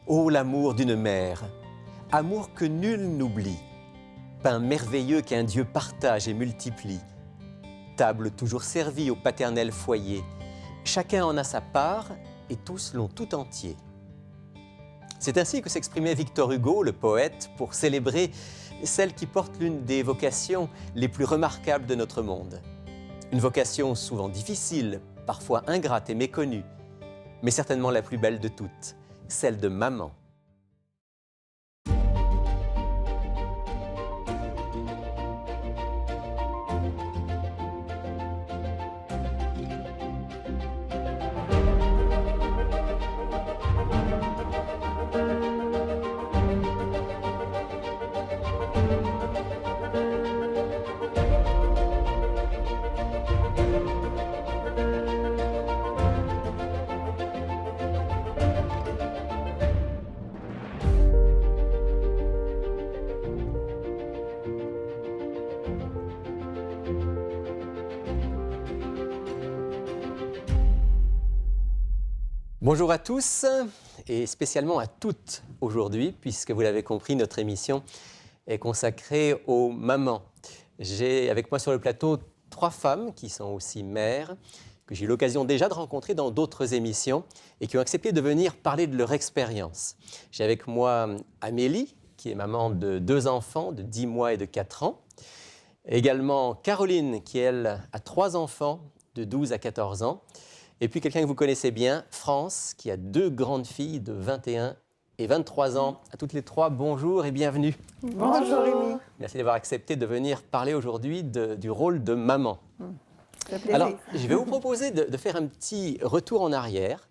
Ô l'amour d'une mère, amour que nul n'oublie, pain merveilleux qu'un Dieu partage et multiplie, table toujours servie au paternel foyer, chacun en a sa part et tous l'ont tout entier. C'est ainsi que s'exprimait Victor Hugo, le poète, pour célébrer celle qui porte l'une des vocations les plus remarquables de notre monde. Une vocation souvent difficile, parfois ingrate et méconnue, mais certainement la plus belle de toutes, celle de maman. Bonjour à tous et spécialement à toutes aujourd'hui, puisque vous l'avez compris, notre émission est consacrée aux mamans. J'ai avec moi sur le plateau 3 femmes qui sont aussi mères, que j'ai eu l'occasion déjà de rencontrer dans d'autres émissions et qui ont accepté de venir parler de leur expérience. J'ai avec moi Amélie, qui est maman de 2 enfants de 10 mois et de 4 ans. Également Caroline, qui elle a 3 enfants de 12 à 14 ans. Et puis quelqu'un que vous connaissez bien, France, qui a 2 grandes filles de 21 et 23 ans. À toutes les 3, bonjour et bienvenue. Bonjour Rémi. Merci d'avoir accepté de venir parler aujourd'hui du rôle de maman. Ça fait plaisir. Alors, je vais vous proposer de faire un petit retour en arrière.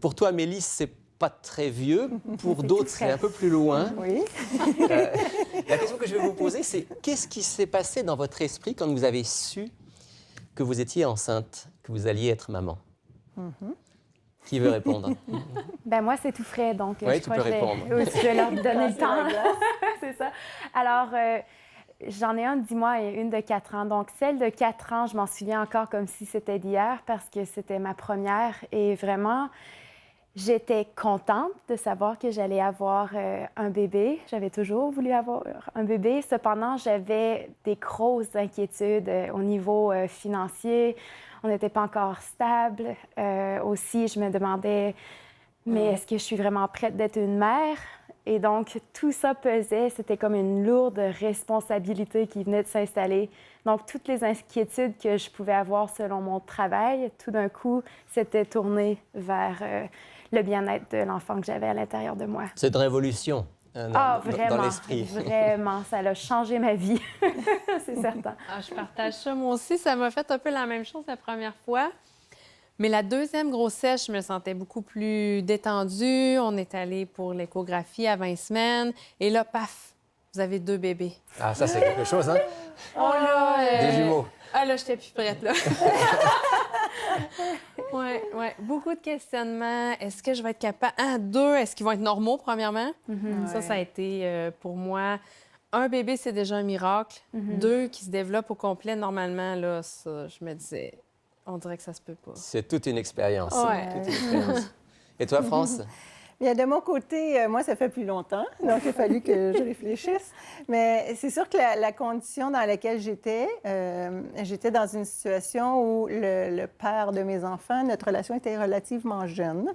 Pour toi, Amélie, c'est pas très vieux. Pour d'autres, c'est un peu plus loin. Oui. La question que je vais vous poser, c'est qu'est-ce qui s'est passé dans votre esprit quand vous avez su que vous étiez enceinte, que vous alliez être maman? Qui veut répondre? Ben moi, c'est tout frais, donc Oui, je tu crois peux que je vais- répondre. Oui, je vais leur donner le Passer la temps. glace. C'est ça. Alors, j'en ai un de 10 mois et une de 4 ans. Donc, celle de 4 ans, je m'en souviens encore comme si c'était d'hier parce que c'était ma première. Et vraiment, j'étais contente de savoir que j'allais avoir un bébé. J'avais toujours voulu avoir un bébé. Cependant, j'avais des grosses inquiétudes au niveau financier. On n'était pas encore stable. Aussi, je me demandais, mais est-ce que je suis vraiment prête d'être une mère? Et donc, tout ça pesait. C'était comme une lourde responsabilité qui venait de s'installer. Donc, toutes les inquiétudes que je pouvais avoir selon mon travail, tout d'un coup, s'étaient tournées vers le bien-être de l'enfant que j'avais à l'intérieur de moi. C'est une révolution dans Vraiment, l'esprit. vraiment, ça a changé ma vie, c'est certain. Ah, je partage ça. Moi aussi, ça m'a fait un peu la même chose la première fois. Mais la deuxième grossesse, je me sentais beaucoup plus détendue. On est allé pour l'échographie à 20 semaines. Et là, paf, vous avez 2 bébés. Ah, ça, c'est quelque chose, hein? Oh là! Des jumeaux. Ah là, j'étais plus prête, là. Oui. Beaucoup de questionnements. Est-ce que je vais être capable? 2, est-ce qu'ils vont être normaux, premièrement? Ça a été, pour moi, un bébé, c'est déjà un miracle. 2, qui se développent au complet, normalement, là, ça, je me disais, on dirait que ça se peut pas. C'est toute une expérience. Ouais. Toute une expérience. Et toi, France? Bien, de mon côté, moi, ça fait plus longtemps, donc il a fallu que je réfléchisse. Mais c'est sûr que la condition dans laquelle j'étais dans une situation où le père de mes enfants, notre relation était relativement jeune.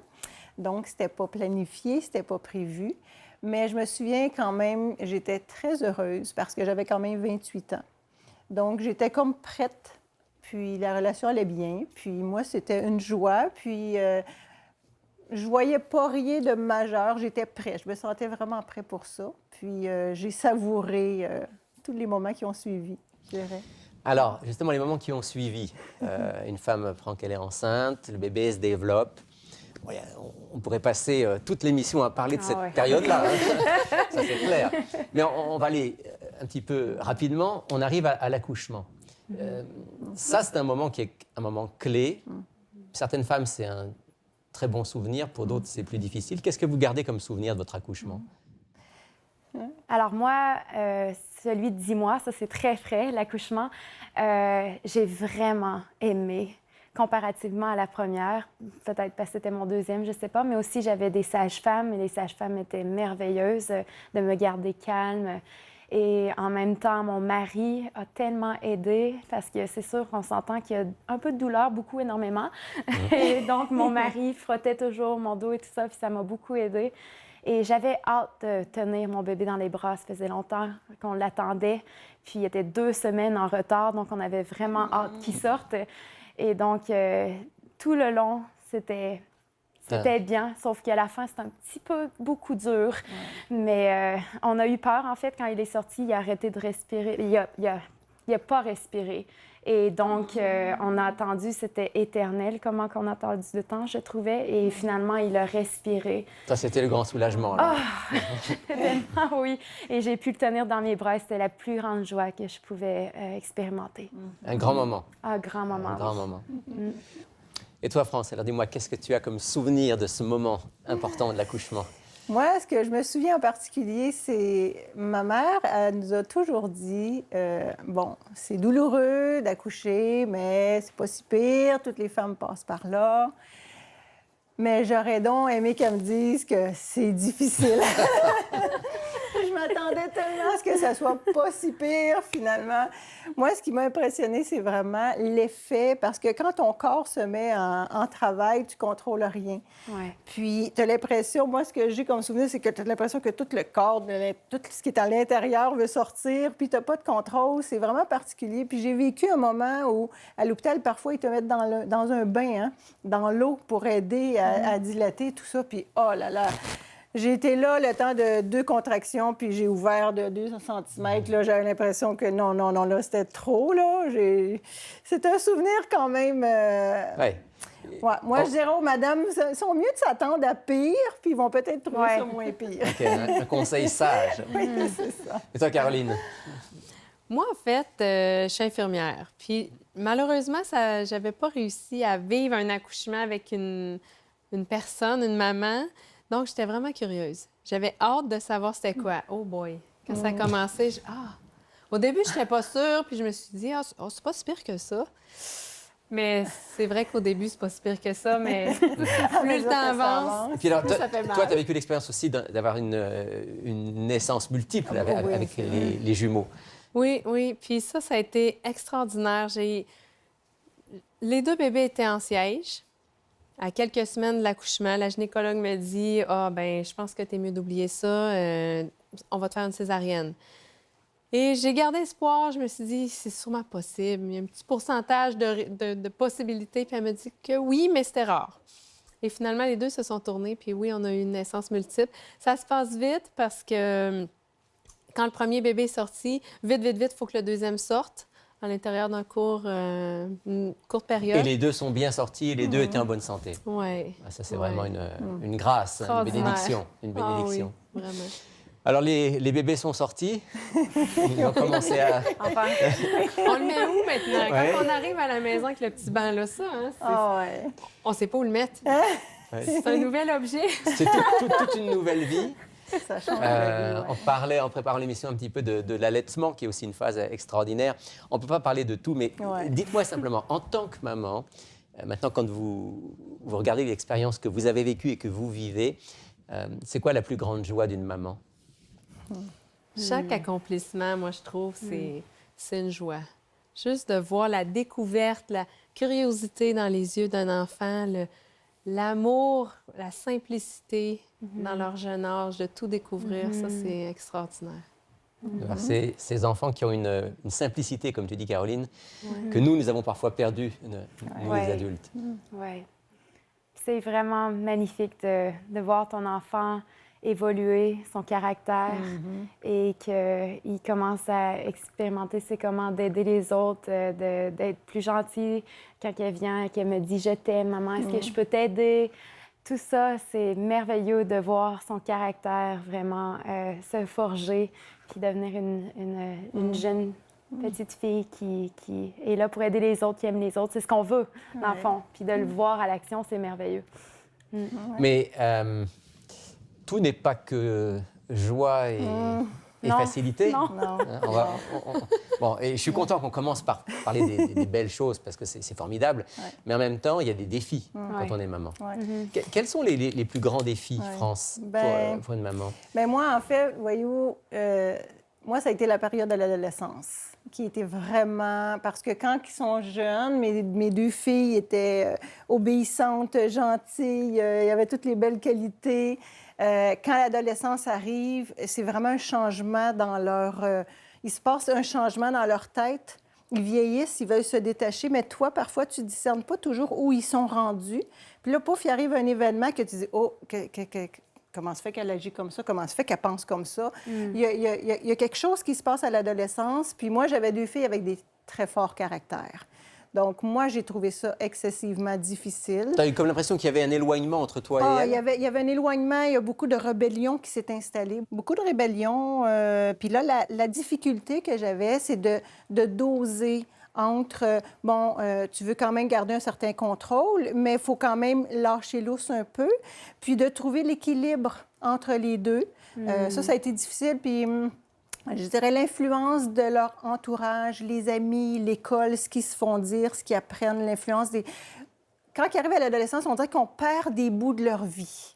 Donc, c'était pas planifié, c'était pas prévu. Mais je me souviens quand même, j'étais très heureuse parce que j'avais quand même 28 ans. Donc, j'étais comme prête. Puis la relation allait bien. Puis moi, c'était une joie. Puis je voyais pas rien de majeur. J'étais prête. Je me sentais vraiment prête pour ça. Puis j'ai savouré tous les moments qui ont suivi, je dirais. Alors, justement, les moments qui ont suivi, une femme apprend qu'elle est enceinte, le bébé se développe. Ouais, on pourrait passer toute l'émission à parler de cette période-là. Hein. Ça, c'est clair. Mais on va aller un petit peu rapidement. On arrive à l'accouchement. Ça, c'est un moment qui est un moment clé. Certaines femmes, c'est un très bon souvenir. Pour d'autres, c'est plus difficile. Qu'est-ce que vous gardez comme souvenir de votre accouchement? Alors moi, celui de 10 mois, ça c'est très frais, l'accouchement. J'ai vraiment aimé comparativement à la première, peut-être parce que c'était mon deuxième, je ne sais pas, mais aussi j'avais des sages-femmes et les sages-femmes étaient merveilleuses de me garder calme. Et en même temps, mon mari a tellement aidé parce que c'est sûr qu'on s'entend qu'il y a un peu de douleur, beaucoup, énormément. Et donc, mon mari frottait toujours mon dos et tout ça, puis ça m'a beaucoup aidé. Et j'avais hâte de tenir mon bébé dans les bras. Ça faisait longtemps qu'on l'attendait. Puis il était 2 semaines en retard, donc on avait vraiment hâte qu'il sorte. Et donc, tout le long, c'était bien, sauf qu'à la fin, c'était un petit peu beaucoup dur. Mais on a eu peur, en fait, quand il est sorti, il a arrêté de respirer. Il a pas respiré. Et donc, on a attendu, c'était éternel, comment qu'on a attendu de temps, je trouvais. Et finalement, il a respiré. Ça, c'était le grand soulagement. Là. Tellement, oui. Et j'ai pu le tenir dans mes bras. C'était la plus grande joie que je pouvais expérimenter. Un grand moment. Un grand moment. Un grand moment. Et toi, France, alors dis-moi, qu'est-ce que tu as comme souvenir de ce moment important de l'accouchement? Moi, ce que je me souviens en particulier, c'est ma mère, elle nous a toujours dit bon, c'est douloureux d'accoucher, mais c'est pas si pire, toutes les femmes passent par là. Mais j'aurais donc aimé qu'elle me dise que c'est difficile. Je m'attendais tellement à ce que ça soit pas si pire, finalement. Moi, ce qui m'a impressionnée, c'est vraiment l'effet, parce que quand ton corps se met en travail, tu contrôles rien. Ouais. Puis, tu as l'impression, moi, ce que j'ai comme souvenir, c'est que tu as l'impression que tout le corps, tout ce qui est à l'intérieur veut sortir, puis tu n'as pas de contrôle. C'est vraiment particulier. Puis, j'ai vécu un moment où, à l'hôpital, parfois, ils te mettent dans un bain, hein, dans l'eau, pour aider à dilater, tout ça. Puis, oh là là! J'ai été là le temps de 2 contractions, puis j'ai ouvert de 2 centimètres. Là, j'avais l'impression que non, là, c'était trop, là. C'est un souvenir quand même... Ouais. Ouais. Moi, je dirais aux madames, ils sont mieux de s'attendre à pire, puis ils vont peut-être trouver ça moins pire. OK, un conseil sage. Oui, c'est ça. Et toi, Caroline? Moi, en fait, je suis infirmière. Puis, malheureusement, j'avais pas réussi à vivre un accouchement avec une personne, une maman. Donc, j'étais vraiment curieuse. J'avais hâte de savoir c'était quoi. Oh boy! Quand ça a commencé, Au début, je n'étais pas sûre, puis je me suis dit, c'est pas si pire que ça. Mais c'est vrai qu'au début, c'est pas si pire que ça, mais plus le temps avance, Et puis alors, plus ça fait mal. toi, tu as vécu l'expérience aussi d'avoir une naissance multiple avec les jumeaux. Oui, oui. Puis ça a été extraordinaire. Les 2 bébés étaient en siège. À quelques semaines de l'accouchement, la gynécologue me dit « Ah, ben je pense que t'es mieux d'oublier ça. On va te faire une césarienne. » Et j'ai gardé espoir. Je me suis dit « C'est sûrement possible. Il y a un petit pourcentage de possibilités. » Puis elle me dit que oui, mais c'était rare. Et finalement, les 2 se sont tournés. Puis oui, on a eu une naissance multiple. Ça se passe vite parce que quand le premier bébé est sorti, vite, il faut que le deuxième sorte à l'intérieur d'une courte période. Et les 2 sont bien sortis et les 2 étaient en bonne santé. Oui. Ça, c'est vraiment une grâce, une bénédiction. Une bénédiction. Ah, oui, vraiment. Alors, les bébés sont sortis. Ils ont commencé à... Enfin, On le met où maintenant? Ouais. Quand on arrive à la maison avec le petit banc là, ça, hein, Ouais. on ne sait pas où le mettre. Ouais. C'est un nouvel objet. C'est toute une nouvelle vie. Ça change la vie, On parlait en préparant l'émission un petit peu de l'allaitement, qui est aussi une phase extraordinaire. On ne peut pas parler de tout, mais dites-moi simplement, en tant que maman, maintenant quand vous regardez l'expérience que vous avez vécue et que vous vivez, c'est quoi la plus grande joie d'une maman? Chaque accomplissement, moi, je trouve, c'est une joie. Juste de voir la découverte, la curiosité dans les yeux d'un enfant, l'amour, la simplicité dans leur jeune âge, de tout découvrir, ça, c'est extraordinaire. Alors, ces enfants qui ont une simplicité, comme tu dis, Caroline, que nous avons parfois perdue, nous les adultes. oui. C'est vraiment magnifique de voir ton enfant évoluer, son caractère, et qu'il commence à expérimenter c'est comment d'aider les autres, d'être plus gentil quand elle vient et qu'elle me dit « Je t'aime, maman, est-ce que je peux t'aider? » Tout ça, c'est merveilleux de voir son caractère vraiment se forger puis devenir une jeune petite fille qui est là pour aider les autres, qui aime les autres. C'est ce qu'on veut, dans le fond. Puis de le voir à l'action, c'est merveilleux. Mais tout n'est pas que joie et et Non. facilité. Non. Non. Hein, Bon, et je suis content qu'on commence par parler des belles choses parce que c'est formidable. Ouais. Mais en même temps, il y a des défis quand Ouais. on est maman. Ouais. Quels sont les plus grands défis, Ouais. France, Ben, pour une maman? Mais moi, en fait, voyez-vous, moi, ça a été la période de l'adolescence qui était vraiment... Parce que quand ils sont jeunes, mes deux filles étaient obéissantes, gentilles, il y avait toutes les belles qualités. Quand l'adolescence arrive, c'est vraiment un changement dans leur... il se passe un changement dans leur tête. Ils vieillissent, ils veulent se détacher, mais toi, parfois, tu ne discernes pas toujours où ils sont rendus. Puis là, pouf, il arrive un événement que tu dis, oh, comment se fait qu'elle agit comme ça? Comment se fait qu'elle pense comme ça? Il y a quelque chose qui se passe à l'adolescence. Puis moi, j'avais deux filles avec des très forts caractères. Donc, moi, j'ai trouvé ça excessivement difficile. Tu as eu comme l'impression qu'il y avait un éloignement entre toi et elle? Il y avait un éloignement, il y a beaucoup de rébellion qui s'est installée. Beaucoup de rébellion. Puis là, la difficulté que j'avais, c'est de doser entre, tu veux quand même garder un certain contrôle, mais il faut quand même lâcher l'os un peu, puis de trouver l'équilibre entre les deux. Ça a été difficile, puis je dirais l'influence de leur entourage, les amis, l'école, ce qu'ils se font dire, ce qu'ils apprennent, l'influence des... Quand ils arrivent à l'adolescence, on dirait qu'on perd des bouts de leur vie.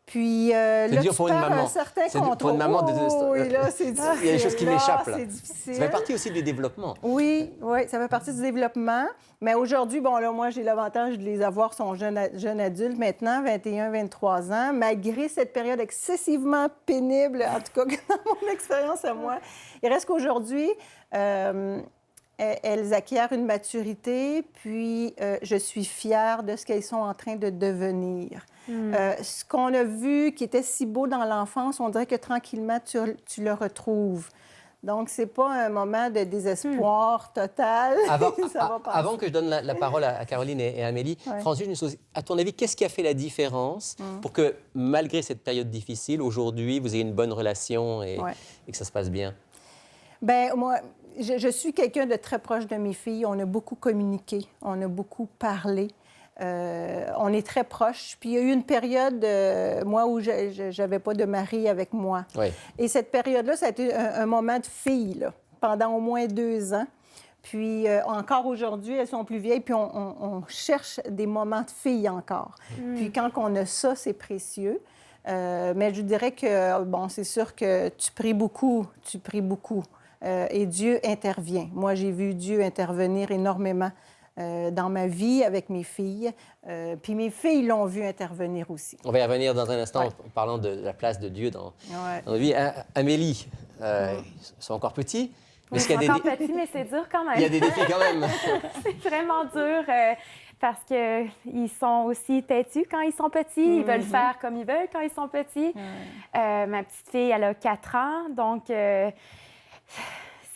Puis là, dur tu pour une perds maman. un certain C'est dur contrôle. pour une maman de- Oui, là, c'est difficile. Il y a des choses qui Là, m'échappent, là. C'est difficile. Ça fait partie aussi du développement. Oui, ça fait partie du développement. Mais aujourd'hui, bon, là, moi, j'ai l'avantage de les avoir, sont jeunes adultes maintenant, 21, 23 ans, malgré cette période excessivement pénible, en tout cas, dans mon expérience à moi. Il reste qu'aujourd'hui, elles acquièrent une maturité, puis je suis fière de ce qu'elles sont en train de devenir. Ce qu'on a vu qui était si beau dans l'enfance, on dirait que tranquillement, tu le retrouves. Donc, c'est pas un moment de désespoir total. Ça va passer. Avant que je donne la parole à Caroline et à Amélie, Ouais. Francis, une chose, à ton avis, qu'est-ce qui a fait la différence pour que, malgré cette période difficile, aujourd'hui, vous ayez une bonne relation et que ça se passe bien? Bien, moi, je suis quelqu'un de très proche de mes filles. On a beaucoup communiqué, on a beaucoup parlé. On est très proches. Puis il y a eu une période, moi, où je n'avais pas de mari avec moi. Oui. Et cette période-là, ça a été un moment de fille, là, pendant au moins 2 ans. Puis encore aujourd'hui, elles sont plus vieilles, puis on cherche des moments de fille encore. Puis quand on a ça, c'est précieux. Mais je dirais que, bon, c'est sûr que tu pries beaucoup. Et Dieu intervient. Moi, j'ai vu Dieu intervenir énormément dans ma vie avec mes filles. Puis mes filles l'ont vu intervenir aussi. On va y revenir dans un instant Ouais. en parlant de la place de Dieu dans Ouais. nos vies. Amélie, ils sont encore petits, mais est-ce qu'il y a C'est encore petit, mais c'est dur quand même. il y a des défis quand même? C'est vraiment dur parce qu'ils sont aussi têtus quand ils sont petits. Ils veulent faire comme ils veulent quand ils sont petits. Ma petite fille, elle a 4 ans, donc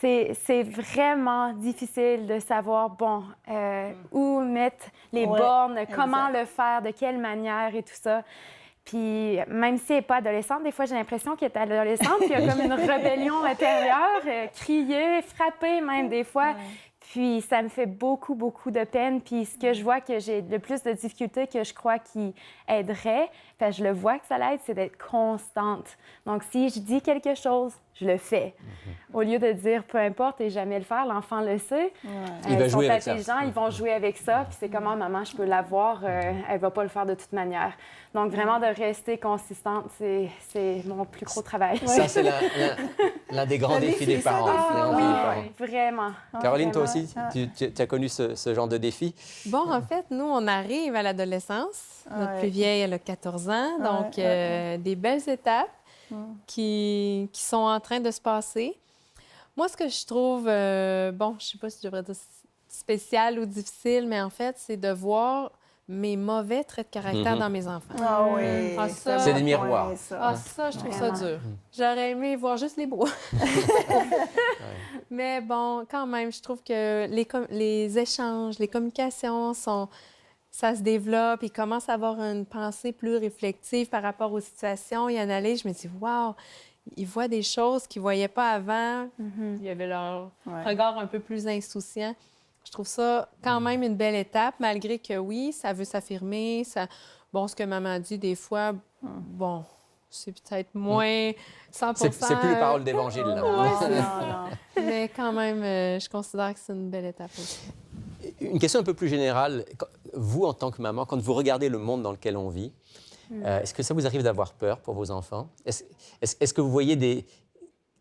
c'est vraiment difficile de savoir, bon, où mettre les bornes, comment le faire, de quelle manière et tout ça. Puis même si elle n'est pas adolescente, des fois, j'ai l'impression qu'elle est adolescente, puis il y a comme une rébellion intérieure, crier, frapper même des fois. Puis ça me fait beaucoup, beaucoup de peine. Puis ce que je vois que j'ai le plus de difficultés que je crois qui aiderait, parce que je le vois que ça l'aide, c'est d'être constante. Donc si je dis quelque chose, je le fais. Au lieu de dire peu importe et jamais le faire, l'enfant le sait. Il va Ils sont jouer avec ça. intelligents, ils vont jouer avec ça. Puis c'est comment maman, je peux l'avoir, elle va pas le faire de toute manière. Donc vraiment de rester consistante, c'est mon plus gros travail. Ça, c'est l'un des grands défis des parents. Vraiment. Caroline, toi vraiment. aussi, tu as connu ce genre de défi? Bon, en fait, nous, on arrive à l'adolescence. Notre plus vieille, elle a 14 ans. Donc, des belles étapes qui sont en train de se passer. Moi, ce que je trouve, bon, je sais pas si je devrais dire spécial ou difficile, mais en fait, c'est de voir mes mauvais traits de caractère dans mes enfants. Ah oui. Ah, ça, C'est des miroirs. Ah, ça, je trouve ça dur. J'aurais aimé voir juste les beaux. Mais bon, quand même, je trouve que les échanges, les communications ça se développe. Ils commencent à avoir une pensée plus réflexive par rapport aux situations. Ils analysent. Je me dis, wow, ils voient des choses qu'ils ne voyaient pas avant. Il y avait leur regard un peu plus insouciant. Je trouve ça quand même une belle étape, malgré que oui, ça veut s'affirmer. Bon, ce que maman dit des fois, bon, c'est peut-être moins 100 C'est plus les paroles d'évangile, là. Non. Mais quand même, je considère que c'est une belle étape aussi. Une question un peu plus générale. Vous, en tant que maman, quand vous regardez le monde dans lequel on vit, est-ce que ça vous arrive d'avoir peur pour vos enfants? Est-ce que vous voyez des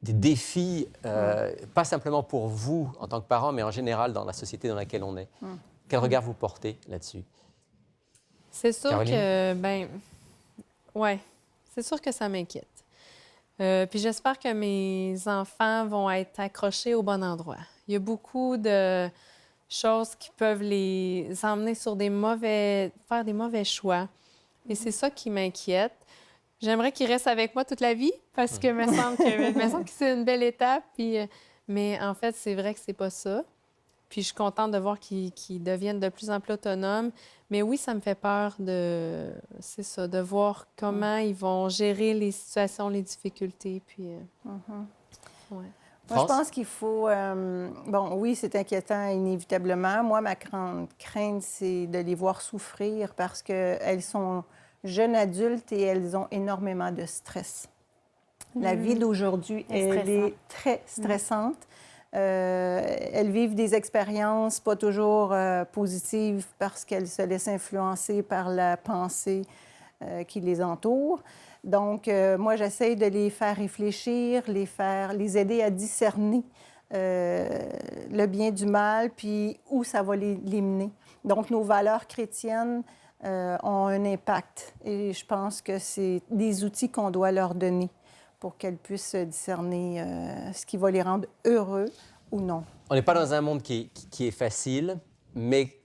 défis, pas simplement pour vous en tant que parents, mais en général dans la société dans laquelle on est? Quel regard vous portez là-dessus? C'est sûr Caroline? que, ouais, c'est sûr que ça m'inquiète. Puis j'espère que mes enfants vont être accrochés au bon endroit. Il y a beaucoup de choses qui peuvent les emmener sur faire des mauvais choix. Et c'est ça qui m'inquiète. J'aimerais qu'ils restent avec moi toute la vie parce que me semble que c'est une belle étape. Puis, mais en fait, c'est vrai que c'est pas ça. Puis je suis contente de voir qu'ils deviennent de plus en plus autonomes. Mais oui, ça me fait peur de voir comment ils vont gérer les situations, les difficultés. Puis, ouais. Moi, je pense qu'il faut... bon, oui, c'est inquiétant inévitablement. Moi, ma grande crainte, c'est de les voir souffrir parce qu'elles sont jeunes adultes et elles ont énormément de stress. La vie d'aujourd'hui, elle est très stressante. Elles vivent des expériences pas toujours positives parce qu'elles se laissent influencer par la pensée qui les entoure. Donc, moi, j'essaie de les faire réfléchir, les aider à discerner le bien du mal, puis où ça va les mener. Donc, nos valeurs chrétiennes ont un impact. Et je pense que c'est des outils qu'on doit leur donner pour qu'elles puissent discerner ce qui va les rendre heureux ou non. On n'est pas dans un monde qui est facile, mais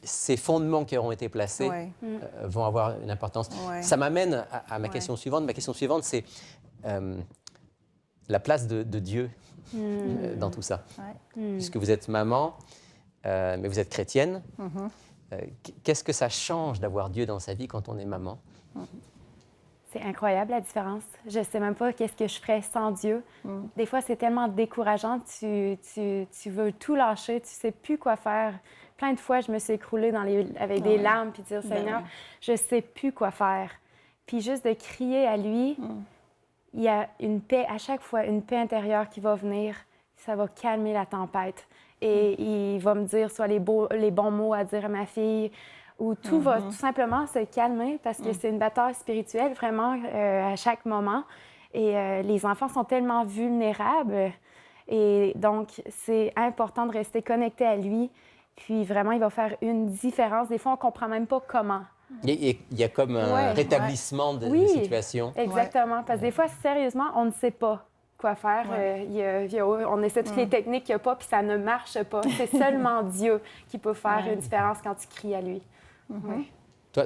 ces fondements qui auront été placés vont avoir une importance. Ça m'amène à ma question suivante. Ma question suivante, c'est la place de Dieu dans tout ça. Puisque vous êtes maman, mais vous êtes chrétienne, qu'est-ce que ça change d'avoir Dieu dans sa vie quand on est maman? C'est incroyable la différence. Je ne sais même pas qu'est-ce que je ferais sans Dieu. Des fois, c'est tellement décourageant. Tu veux tout lâcher, tu ne sais plus quoi faire. Plein de fois, je me suis écroulée avec des larmes puis dire, Seigneur, je ne sais plus quoi faire. Puis juste de crier à lui, il y a une paix, à chaque fois, une paix intérieure qui va venir. Ça va calmer la tempête. Et il va me dire soit les bons mots à dire à ma fille, où tout va tout simplement se calmer parce que c'est une bataille spirituelle vraiment à chaque moment. Et les enfants sont tellement vulnérables. Et donc, c'est important de rester connecté à lui. Puis vraiment, il va faire une différence. Des fois, on ne comprend même pas comment. Il y a comme un rétablissement de situation. Exactement. Parce que des fois, sérieusement, on ne sait pas quoi faire. On essaie toutes les techniques qu'il n'y a pas, puis ça ne marche pas. C'est seulement Dieu qui peut faire une différence quand tu cries à lui.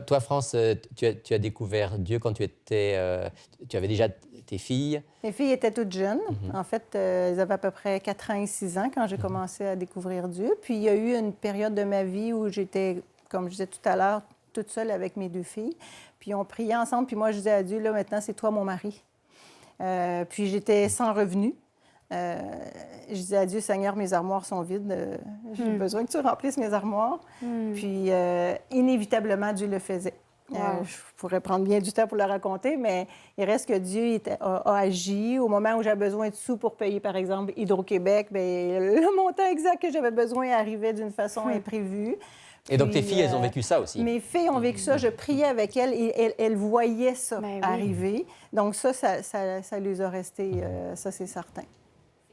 Toi, France, tu as découvert Dieu quand tu avais déjà tes filles. Mes filles étaient toutes jeunes. En fait, elles avaient à peu près 4 ans et 6 ans quand j'ai commencé à découvrir Dieu. Puis il y a eu une période de ma vie où j'étais, comme je disais tout à l'heure, toute seule avec mes 2 filles. Puis on priait ensemble. Puis moi, je disais à Dieu, là, maintenant, c'est toi mon mari. Puis j'étais sans revenu. Je disais à Dieu, Seigneur, mes armoires sont vides. J'ai besoin que tu remplisses mes armoires. Puis, inévitablement, Dieu le faisait. Je pourrais prendre bien du temps pour le raconter, mais il reste que Dieu a agi. Au moment où j'avais besoin de sous pour payer, par exemple, Hydro-Québec, bien, le montant exact que j'avais besoin arrivait d'une façon imprévue. Et donc, tes filles, elles ont vécu ça aussi? Mes filles ont vécu ça. Je priais avec elles et elles voyaient ça arriver. Donc ça les a restés, ça, c'est certain.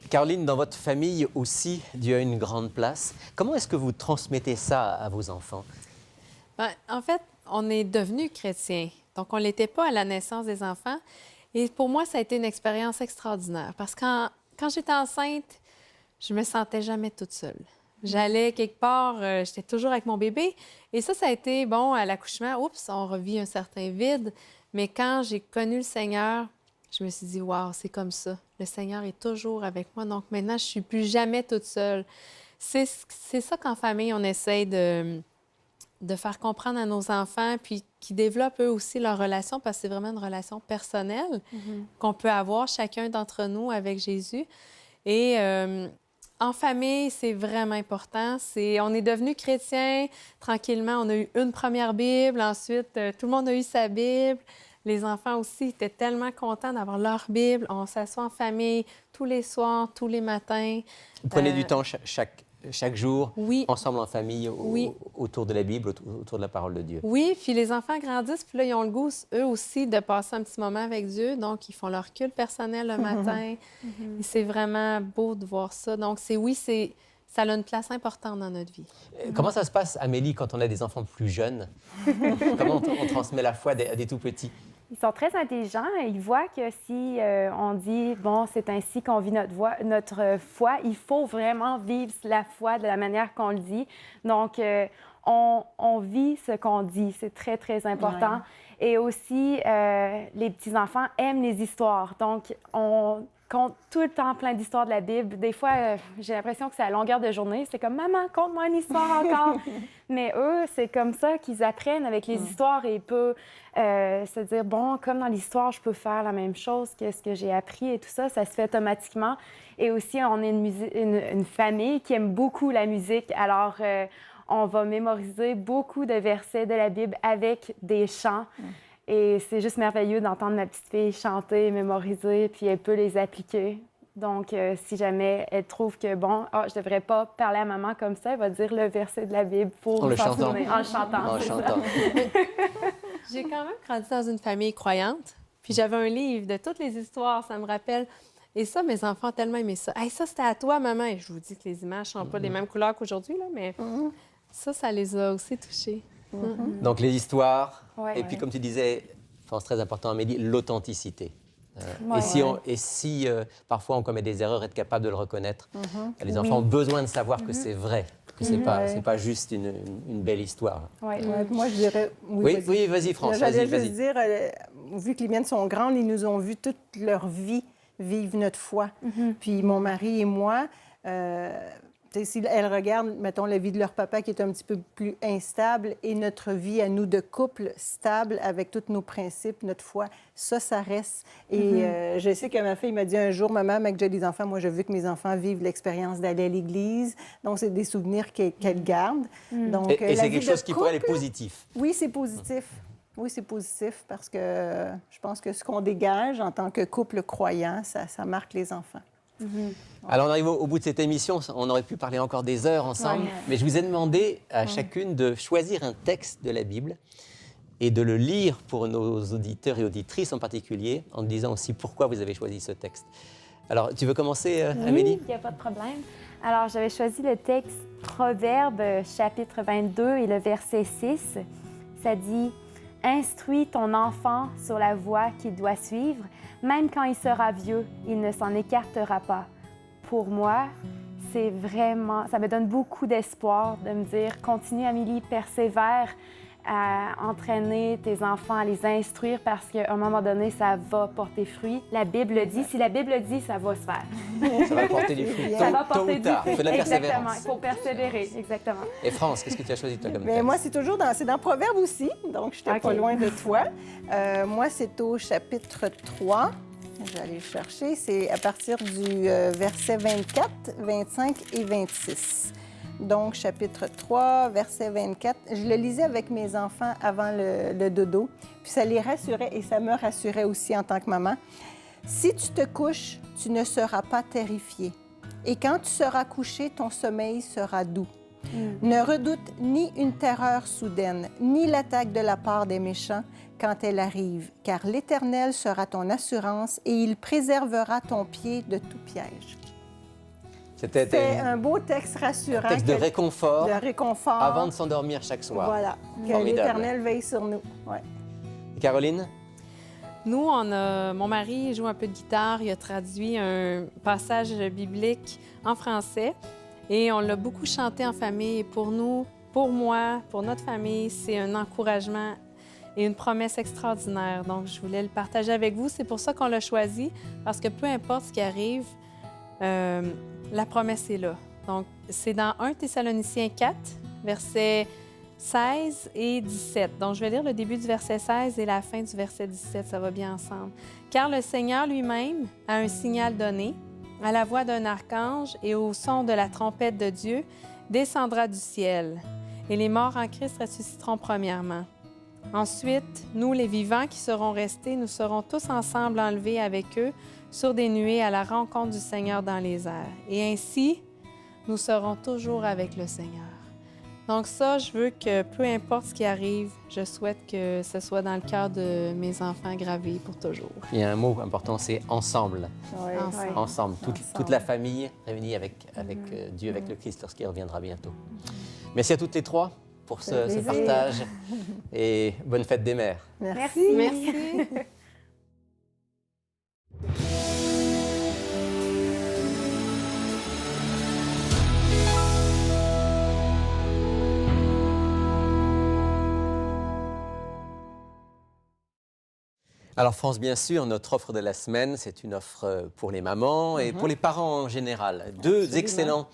Caroline, dans votre famille aussi, Dieu a une grande place. Comment est-ce que vous transmettez ça à vos enfants? Bien, en fait, on est devenus chrétiens. Donc, on ne l'était pas à la naissance des enfants. Et pour moi, ça a été une expérience extraordinaire. Parce que quand j'étais enceinte, je me sentais jamais toute seule. J'allais quelque part, j'étais toujours avec mon bébé. Et ça a été, bon, à l'accouchement, on revit un certain vide. Mais quand j'ai connu le Seigneur, je me suis dit, wow, c'est comme ça. Le Seigneur est toujours avec moi. Donc maintenant, je ne suis plus jamais toute seule. C'est ça qu'en famille, on essaie de faire comprendre à nos enfants, puis qui développent eux aussi leur relation, parce que c'est vraiment une relation personnelle qu'on peut avoir chacun d'entre nous avec Jésus. Et en famille, c'est vraiment important. On est devenus chrétiens tranquillement. On a eu une première Bible. Ensuite, tout le monde a eu sa Bible. Les enfants aussi étaient tellement contents d'avoir leur Bible. On s'assoit en famille tous les soirs, tous les matins. Vous prenez du temps chaque jour, Oui. ensemble en famille, Oui. autour de la Bible, autour de la parole de Dieu. Oui, puis les enfants grandissent, puis là, ils ont le goût, eux aussi, de passer un petit moment avec Dieu. Donc, ils font leur culte personnel le matin. Et c'est vraiment beau de voir ça. Donc, ça a une place importante dans notre vie. Comment ça se passe, Amélie, quand on a des enfants plus jeunes? Comment on transmet la foi à des tout petits? Ils sont très intelligents. Ils voient que si on dit, bon, c'est ainsi qu'on vit notre foi, il faut vraiment vivre la foi de la manière qu'on le dit. Donc, on vit ce qu'on dit. C'est très, très important. Ouais. Et aussi, les petits-enfants aiment les histoires. Donc, on compte tout le temps plein d'histoires de la Bible. Des fois, j'ai l'impression que c'est à longueur de journée. C'est comme « Maman, conte-moi une histoire encore! » Mais eux, c'est comme ça qu'ils apprennent avec les histoires et ils peuvent se dire « Bon, comme dans l'histoire, je peux faire la même chose que ce que j'ai appris et tout ça. » Ça se fait automatiquement. Et aussi, on est une famille qui aime beaucoup la musique. Alors, on va mémoriser beaucoup de versets de la Bible avec des chants. Et c'est juste merveilleux d'entendre ma petite fille chanter, mémoriser, puis elle peut les appliquer. Donc, si jamais elle trouve que, bon, je ne devrais pas parler à maman comme ça, elle va dire le verset de la Bible pour en le chantant. En le chantant. En le chantant. J'ai quand même grandi dans une famille croyante. Puis j'avais un livre de toutes les histoires, ça me rappelle. Et ça, mes enfants ont tellement aimé ça. Hey, ça, c'était à toi, maman. Et je vous dis que les images ne sont pas des mêmes couleurs qu'aujourd'hui, là, mais ça les a aussi touchés. Donc, les histoires, Ouais, et puis, comme tu disais, c'est très important, Amélie, l'authenticité. Et si parfois on commet des erreurs, être capable de le reconnaître, les enfants ont besoin de savoir que c'est vrai, que c'est pas juste une belle histoire. Ouais, moi, je dirais... Oui, vas-y, France, J'allais vas-y. juste dire, vu que les miennes sont grandes, ils nous ont vu toute leur vie vivre notre foi. Puis mon mari et moi... si elles regardent, mettons, la vie de leur papa qui est un petit peu plus instable et notre vie à nous de couple stable avec tous nos principes, notre foi, ça reste. Et je sais que ma fille m'a dit un jour, maman, mais que j'ai des enfants, moi, je veux que mes enfants vivent l'expérience d'aller à l'église. Donc, c'est des souvenirs qu'elle garde. Donc, et c'est quelque chose qui pourrait être positif. Oui, c'est positif. Oui, c'est positif parce que je pense que ce qu'on dégage en tant que couple croyant, ça marque les enfants. Alors, on arrive au bout de cette émission. On aurait pu parler encore des heures ensemble, mais je vous ai demandé à chacune de choisir un texte de la Bible et de le lire pour nos auditeurs et auditrices en particulier, en disant aussi pourquoi vous avez choisi ce texte. Alors, tu veux commencer, Amélie? Oui, il n'y a pas de problème. Alors, j'avais choisi le texte Proverbes, chapitre 22 et le verset 6. Ça dit « Instruis ton enfant sur la voie qu'il doit suivre. Même quand il sera vieux, il ne s'en écartera pas. » Pour moi, c'est vraiment... Ça me donne beaucoup d'espoir de me dire « Continue, Amélie, persévère à entraîner tes enfants, à les instruire parce qu'à un moment donné, ça va porter fruit. » La Bible le dit. Si la Bible le dit, ça va se faire. Ça va porter du fruit. Ça va porter du fruit. Il faut de la persévérance. Exactement, il faut persévérer. Exactement. Et France, qu'est-ce que tu as choisi toi comme texte? Bien, moi, c'est toujours dans Proverbes aussi, donc je n'étais pas loin de toi. Moi, c'est au chapitre 3. Je vais aller le chercher. C'est à partir du verset 24, 25 et 26. Donc, chapitre 3, verset 24. Je le lisais avec mes enfants avant le dodo. Puis ça les rassurait et ça me rassurait aussi en tant que maman. « Si tu te couches, tu ne seras pas terrifié. Et quand tu seras couché, ton sommeil sera doux. Ne redoute ni une terreur soudaine, ni l'attaque de la part des méchants quand elle arrive, car l'Éternel sera ton assurance et il préservera ton pied de tout piège. » C'était un beau texte rassurant. Un texte de réconfort. De réconfort. Avant de s'endormir chaque soir. Voilà, que l'Éternel veille sur nous. Ouais. Et Caroline? Nous, mon mari joue un peu de guitare. Il a traduit un passage biblique en français et on l'a beaucoup chanté en famille. Et pour nous, pour moi, pour notre famille, c'est un encouragement et une promesse extraordinaire. Donc, je voulais le partager avec vous. C'est pour ça qu'on l'a choisi, parce que peu importe ce qui arrive, la promesse est là. Donc, c'est dans 1 Thessaloniciens 4, versets 16 et 17. Donc, je vais lire le début du verset 16 et la fin du verset 17. Ça va bien ensemble. « Car le Seigneur lui-même a un signal donné, à la voix d'un archange et au son de la trompette de Dieu, descendra du ciel, et les morts en Christ ressusciteront premièrement. Ensuite, nous, les vivants qui serons restés, nous serons tous ensemble enlevés avec eux sur des nuées à la rencontre du Seigneur dans les airs. Et ainsi, nous serons toujours avec le Seigneur. Donc ça, je veux que peu importe ce qui arrive, je souhaite que ce soit dans le cœur de mes enfants gravé pour toujours. Il y a un mot important, c'est ensemble. Oui. Ensemble. Ensemble, toute Ensemble. la famille réunie avec Dieu, avec le Christ lorsqu'il reviendra bientôt. Merci à toutes les trois pour ce plaisir. partage et bonne fête des mères. Merci. Merci. Alors France, bien sûr, notre offre de la semaine, c'est une offre pour les mamans et pour les parents en général. Deux Absolument. excellents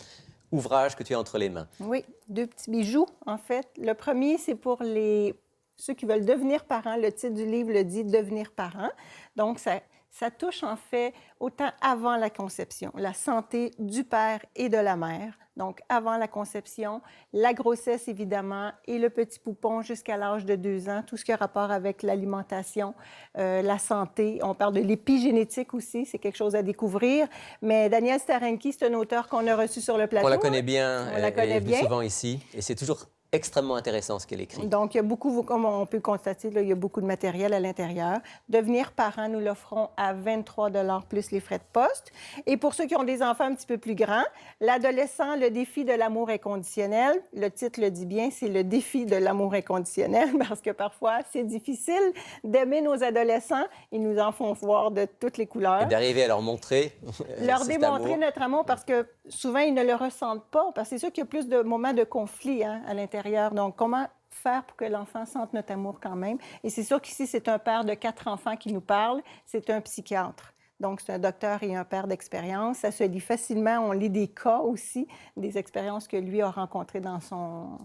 ouvrages que tu as entre les mains. Oui, 2 petits bijoux, en fait. Le premier, c'est pour ceux qui veulent devenir parents. Le titre du livre le dit « Devenir parent ». Donc, ça touche en fait autant avant la conception, la santé du père et de la mère. Donc, avant la conception, la grossesse évidemment et le petit poupon jusqu'à l'âge de 2 ans, tout ce qui a rapport avec l'alimentation, la santé. On parle de l'épigénétique aussi, c'est quelque chose à découvrir. Mais Daniel Starenki, c'est un auteur qu'on a reçu sur le plateau. On la connaît bien, On la connaît elle est bien. souvent ici et c'est toujours extrêmement intéressant ce qu'elle écrit. Donc, il y a beaucoup, comme on peut le constater, là, il y a beaucoup de matériel à l'intérieur. Devenir parent, nous l'offrons à 23 $ plus les frais de poste. Et pour ceux qui ont des enfants un petit peu plus grands, l'adolescent, le défi de l'amour inconditionnel. Le titre le dit bien, c'est le défi de l'amour inconditionnel parce que parfois, c'est difficile d'aimer nos adolescents. Ils nous en font voir de toutes les couleurs. Et d'arriver à leur montrer Leur cet démontrer amour. notre amour parce que souvent, ils ne le ressentent pas. Parce que c'est sûr qu'il y a plus de moments de conflit à l'intérieur. Donc, comment faire pour que l'enfant sente notre amour quand même? Et c'est sûr qu'ici, c'est un père de 4 enfants qui nous parle. C'est un psychiatre. Donc, c'est un docteur et un père d'expérience. Ça se lit facilement. On lit des cas aussi, des expériences que lui a rencontrées dans son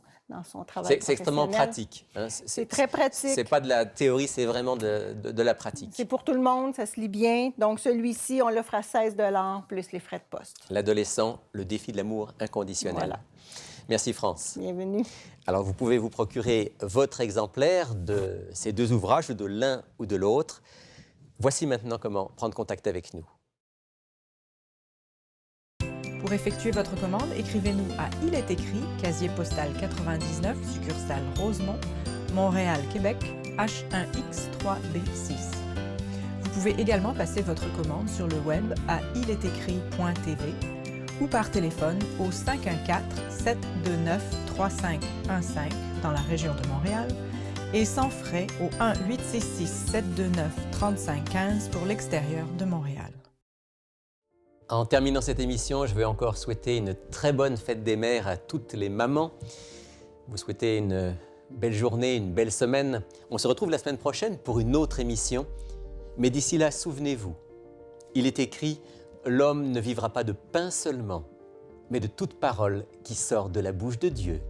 travail C'est extrêmement professionnel. pratique. Hein. C'est très pratique. C'est pas de la théorie, c'est vraiment de la pratique. C'est pour tout le monde, ça se lit bien. Donc, celui-ci, on l'offre à 16 $ plus les frais de poste. L'adolescent, le défi de l'amour inconditionnel. Voilà. Merci France. Bienvenue. Alors vous pouvez vous procurer votre exemplaire de ces 2 ouvrages, de l'un ou de l'autre. Voici maintenant comment prendre contact avec nous. Pour effectuer votre commande, écrivez-nous à Il est écrit, casier postal 99, succursale Rosemont, Montréal, Québec, H1X3B6. Vous pouvez également passer votre commande sur le web à ilétécrit.tv ou par téléphone au 514-729-3515 dans la région de Montréal et sans frais au 1-866-729-3515 pour l'extérieur de Montréal. En terminant cette émission, je veux encore souhaiter une très bonne fête des mères à toutes les mamans. Vous souhaitez une belle journée, une belle semaine. On se retrouve la semaine prochaine pour une autre émission. Mais d'ici là, souvenez-vous, il est écrit « L'homme ne vivra pas de pain seulement, mais de toute parole qui sort de la bouche de Dieu ».